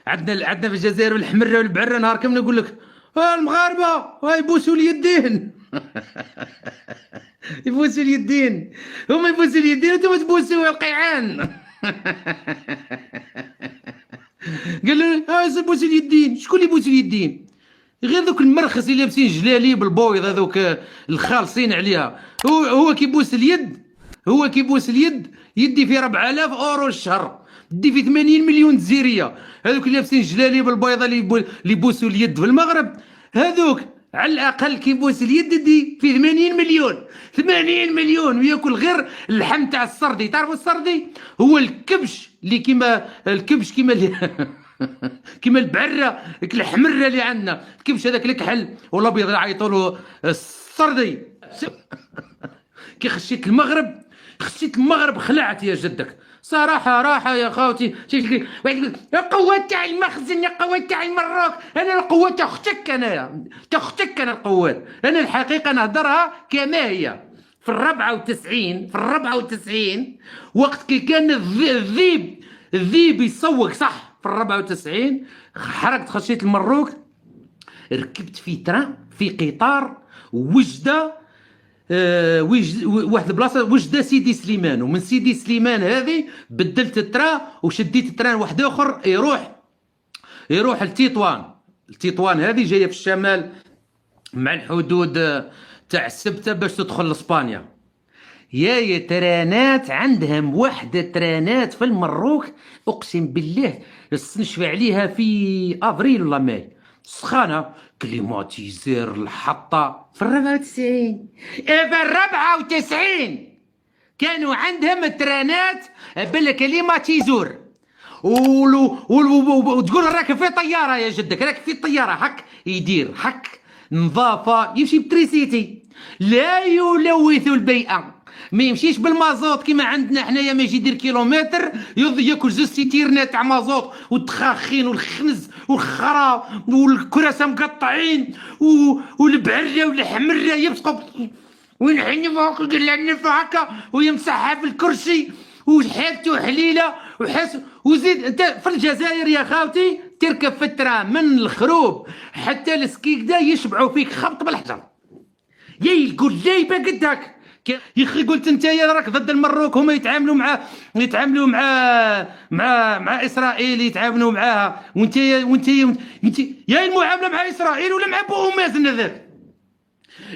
عندنا في الجزائر والحمره والبعره نهار كامل نقول لك المغاربه يبوسوا اليدين. يبوسوا اليدين، هما يبوسوا اليدين وانتم تبوسوا القيعان. قال له يبوسوا اليدين، شكون اللي يبوسوا اليدين؟ غير ذوك المرخص اللي لابسين جلالي بالبويض هذوك الخالصين عليها. هو كيبوس اليد، هو كيبوس اليد يدي في 4000 اورو الشهر، يدي في 80 مليون جزيريه. هذوك اللي لابسين جلالي بالبيضه اللي يبوسوا اليد في المغرب، هذوك على الاقل كيبوس اليد يدي في 80 مليون. 80 مليون وياكل غير اللحم تاع السردي. تعرفوا السردي هو الكبش اللي كيما الكبش كيما كيما البعره الحمره اللي عندنا، الكبش هذاك الكحل والابيض يعيطوا له السردي. كي خشيت المغرب خلعت يا جدك صراحة راحة يا خاوتي. القوة تاع المخزن، القوة تاع المروك، أنا القوة تاختك، أنا تاختك، أنا القوات، أنا الحقيقة نهضرها كما هي. في ال94 وقت كي كان الذيب يسوق صح. في ال94 خشيت المروك، ركبت في تران في قطار وجدة واحد البلاصه وجده سيدي سليمان، ومن سيدي سليمان هذه بدلت التران وشديت التران واحد اخر يروح لتطوان هذه جايه في الشمال مع الحدود تاع السبته باش تدخل لاسبانيا. يا ترانات عندهم وحده ترانات في المروك اقسم بالله نشفع عليها في افريل ولا ماي، سخانه كليماتيزير الحطه. في ال94 كانوا عندهم ترانات بالكليماتيزور وتقول راكب في طياره يا جدك، راكب في طياره هك يدير هك نظافه، يمشي بتريسيتي لا يلوث البيئه، ما يمشيش بالمازوت كيما عندنا حنايا، ما يجي يدير كيلومتر ياكل زوج سيتيرنات تاع مازوت والتخاخين والخنز والخرا والكراسه مقطعين والبعره والحمره يبصقوا وينحنف هكا ويمسحها في الكرسي وحالته حليله وزيد. انت في الجزائر يا خاوتي تركب في الترام من الخروب حتى السكيكدا يشبعوا فيك خبط بالحجر. يقول جايبه قدك يا اخي. قلت انت يا راك ضد المروك، هما يتعاملوا مع اسرائيل، يتعاملوا معاها، وانت يا المعامله مع اسرائيل ولا مع بو مازن هذاك.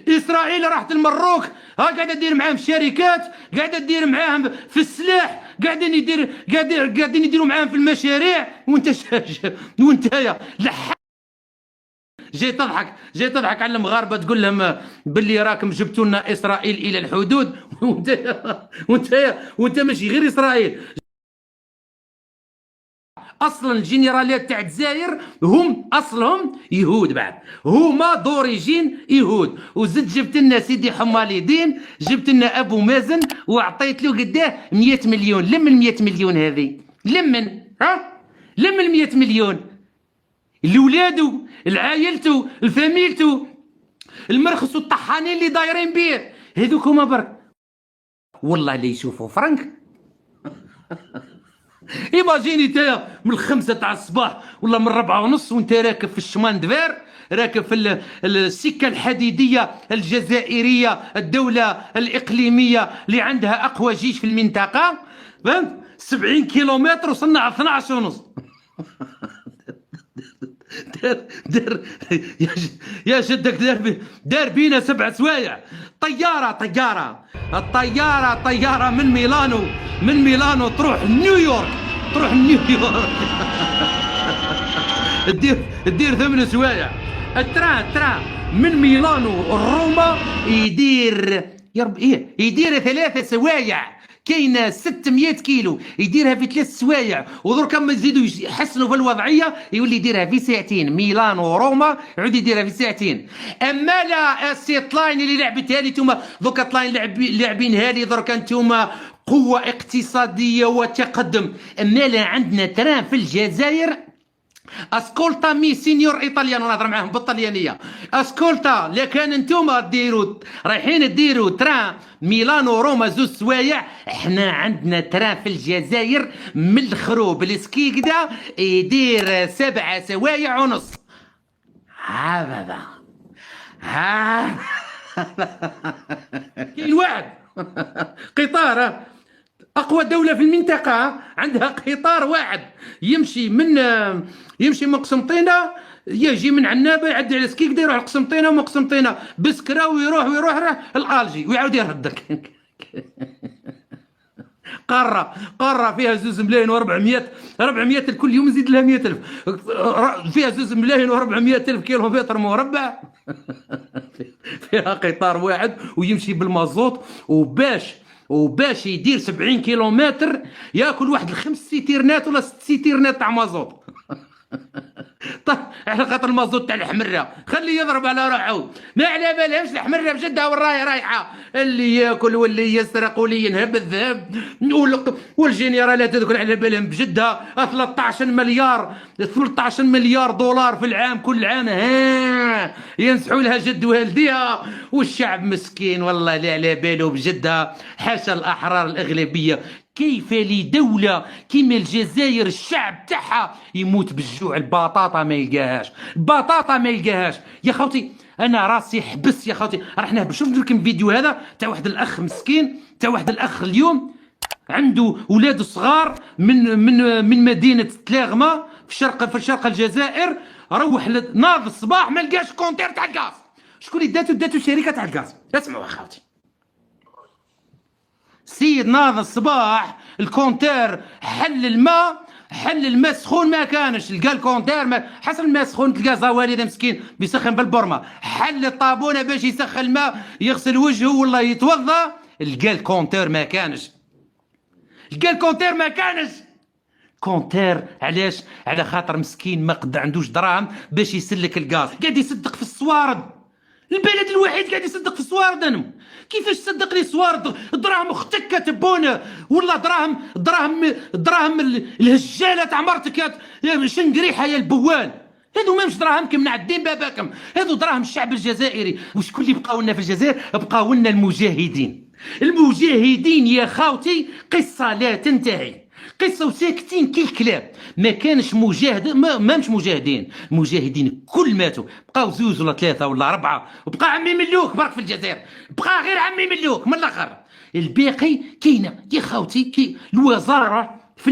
اسرائيل راحت المروك قاعده تدير معاهم شركات، قاعده تدير معاهم في السلاح، قاعدين يديروا معاهم في المشاريع، وانت يا جاي تضحك على المغاربه تقول لهم باللي راكم جبتوا لنا اسرائيل الى الحدود. وانت ماشي غير اسرائيل، اصلا الجنرالات تاع الجزائر هم اصلهم يهود، بعد هما دوريجين يهود. وزد جبت لنا سيدي حمالي دين، جبت لنا ابو مازن وعطيت له قداه 100 مليون. لم ال 100 مليون هذه، لم ال 100 مليون لولادو لعائلته لفاميلته، المرخص والطحانين اللي دايرين بيه هذوك هما برك والله اللي يشوفوا فرنك. ايماجيني تايا من 5 تاع الصباح ولا من 4:30 وانت راكب في الشمان دفير، راكب في السكه الحديديه الجزائريه، الدوله الاقليميه اللي عندها اقوى جيش في المنطقه، فهمت؟ 70 كيلومتر وصلنا على 12:30. يا جدك دار بينا 7 سوايع. طياره من ميلانو تروح نيويورك تدير 8 سوايع. التران من ميلانو روما يدير 3 سوايع. كاينه 600 كيلو يديرها في 3 سوايع، ودرك ما يزيدوا يحسنوا في الوضعيه يولي يديرها في ساعتين. ميلانو وروما يعود يديرها في ساعتين. اما لا السيت لاين اللي لعبتها لي نتوما دوك لاين لاعبينها لي درك نتوما قوه اقتصاديه وتقدم. اما لا عندنا تران في الجزائر اسكولتا مي سينيور ايطاليانو، نهضر معاهم بالطليانيه. اسكولتا، لا كان انتوما ديروا رايحين ديروا تران ميلانو روما زوج سوايع، احنا عندنا تران في الجزائر من الخروب السكيكدا يدير 7 سوايع ونص. هذا ها كاين واحد قطار، اقوى دوله في المنطقه عندها قطار واحد يمشي من قسنطينه، يجي من عنابه يعدي على سكيكدا يروح لقسنطينه، ومن قسنطينه بسكره ويروح لالجي ويعاود يردك. قاره فيها 2 ملايين و400 400 كل يوم يزيد لها 100,000، فيها 2 ملايين و400 الف كيلومتر مربع. فيها قطار واحد ويمشي بالمازوت، وباش يدير 70 كيلومتر ياكل واحد 5 سيتيرنات ولا 6 سيتيرنات تاع مازوت. طيب على خاطر المازوت تاع الحمره خليه يضرب على روحه، ما على بالهمش الحمره بجدها والراي رايحه، اللي ياكل واللي يسرق واللي ينهب الذهب، والجنرالات هذوك على بالهم بجدها 13 مليار دولار في العام، كل عام ينسحوا لها جد والديها، والشعب مسكين والله لا على باله بجدها. حاشا الاحرار الاغلبيه، كيف لدولة كيما الجزائر الشعب تاعها يموت بالجوع، البطاطا ما يلقاهاش يا خوتي. انا راسي حبس يا خوتي، راح نهبط. شوف لكم فيديو هذا تاع واحد الاخ مسكين، تاع واحد الاخ اليوم عنده ولاد صغار من مدينة تلاغمة في شرق الجزائر، روح ناض الصباح ما لقاش كونتير تاع الغاز. شكون اللي داتو شركة تاع الغاز؟ اسمعوا اخوتي، سيد ناض الصباح الكونتير حل الماء سخون ما كانش، لقى الكونتير حسب الماء سخون، تلقى زوالي مسكين بيسخن بالبرمه، حل الطابونه باش يسخن الماء يغسل وجهه ولا يتوضا، لقى الكونتير ما كانش. كونتير علاش؟ على خاطر مسكين ما عندوش دراهم باش يسلك الغاز، قاعد يصدق في الصوارد. البلد الوحيد قاعد يصدق في الصوارد. انا كيفاش تصدق لي صوارد؟ دراهم اختك كتبونه، ولا دراهم الهجاله تاع مرتك شنقريحه يا البوال، هذو ماهمش دراهمكم منعدين باباكم، هذو دراهم الشعب الجزائري. وشكون اللي بقاو لنا في الجزائر؟ بقاو لنا المجاهدين يا خاوتي، قصه لا تنتهي، قصه وساكتين كي الكلاب. ما كانش مجاهد، ما مش مجاهدين كل ماتوا، بقاو 2 ولا 3 ولا 4، وبقى عمي ملوك برك في الجزائر، بقى غير عمي ملوك من الاخر. الباقي كاينه يا خاوتي، الوزاره في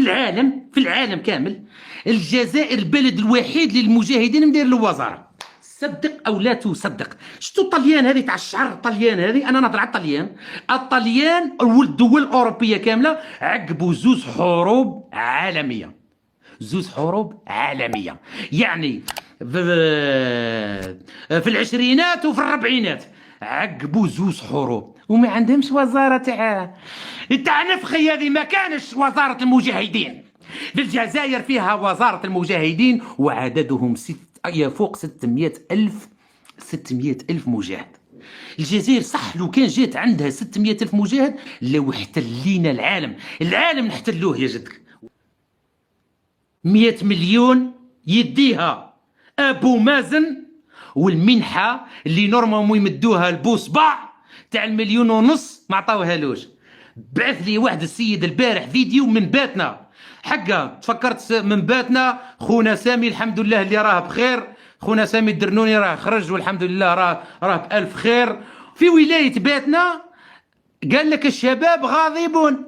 العالم كامل، الجزائر البلد الوحيد للمجاهدين مدير الوزاره. صدق او لا تصدق. شتو الطليان هذه تاع الشعر، الطليان هذه، انا نهضر على الطليان والدول الاوروبيه كامله عقبوا 2 حروب عالميه، يعني في العشرينات وفي الربعينات عقبوا 2 حروب وما عندهمش وزاره تاع نفخي. هذه ما كانش وزاره المجاهدين. في الجزائر فيها وزاره المجاهدين وعددهم يفوق 600 ألف مجاهد. الجزائر صح لو كان جات عندها 600 ألف مجاهد لو احتلينا العالم نحتلوه يا جدك. 100 مليون يديها أبو مازن، والمنحة اللي نورمالمون يمدوها البوصبع تاع 1.5 مليون ما عطاوهالوش. بعث لي واحد السيد البارح فيديو من باتنا، حقا تفكرت من باتنا خونا سامي الحمد لله اللي راه بخير، خونا سامي الدرنوني راه خرج والحمد لله راه بألف خير. في ولاية باتنا قال لك الشباب غاضبون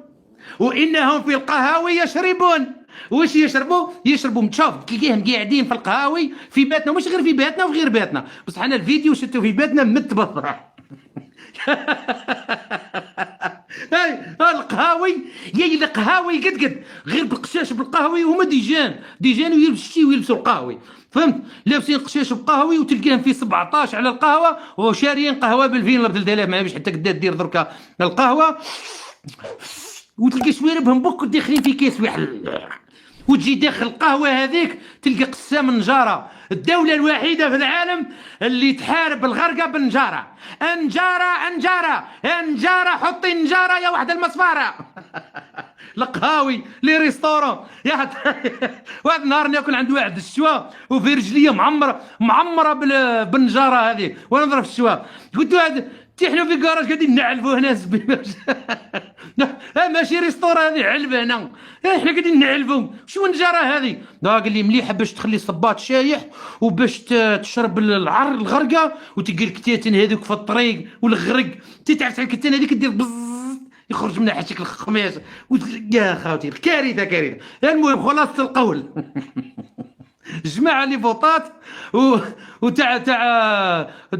وإنهم في القهاوي يشربون. واش يشربوا متشاف تلقيهم قاعدين في القهاوي في باتنا، مش غير في باتنا وفي غير باتنا، بصح انا الفيديو شفتو في باتنا مت بالضرع. القهاوي قد غير بالقشاش بالقهوي، هما ديجان ويلبسوا القهوي، فهمت؟ لابسين قشاش بقهوي وتلقاهم في 17 على القهوه وشاريين قهوه بالفين ولا ب3000، ما باش حتى قدا دير دركا القهوه، وتلقى شواربهم بوك داخلين في كيس واحد، وتجي داخل القهوه هذيك تلقى قسام النجاره. الدوله الوحيده في العالم اللي تحارب الغرقه بالنجاره. انجاره حطي النجاره يا واحد المصفاره. القهاوي لي ريستورون واحد النهار ناكل عند واحد الشوا وفي رجليا معمره بالنجاره هذه وانا نضرب في الشوا. قلت له هذا تحنا في كراج قاعدين نعلفوا هنا ماشي ريستورون هذه علبه هنا، حنا قاعدين نعلفوا شو النجاره هذه. قال لي مليحه باش تخلي الصباط شايح وباش تشرب الغرقه وتلقى الكتاتن هذوك في الطريق والغرق تتعرف على الكتان هذيك دير بز يخرج منها حتى الخميس يا خاوتي كارثه كارثه. المهم خلاصه القول جماعه لي فوطات وتاع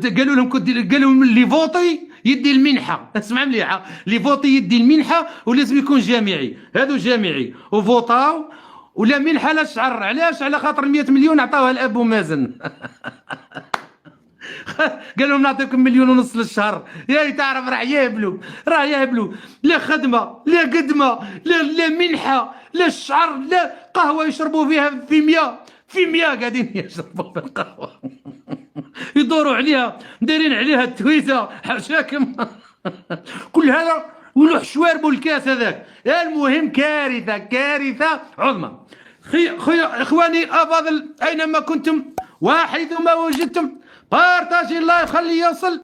قالوا لهم اللي فوطي يدي المنحه. اسمع مليحه، اللي فوطي يدي المنحه ولازم يكون جامعي. هذو جامعي وفوطاو ولا منحه لا شعر. علاش؟ على خاطر 100 مليون عطاوها لابو مازن قال لهم نعطيكم 1.5 مليون للشهر. يا تعرف راه يهبلوا لا خدمه لا قدمه لا منحه لا الشعر لا قهوه يشربوا فيها في 100 قاعدين يشربوا في القهوه يدوروا عليها دايرين عليها التويته حاشاكم كل هذا ولوح شواربوا الكاس هذاك. المهم كارثه عظمى. اخواني الافاضل اينما كنتم وحيثما وجدتم بارتاجي اللايف خليه يوصل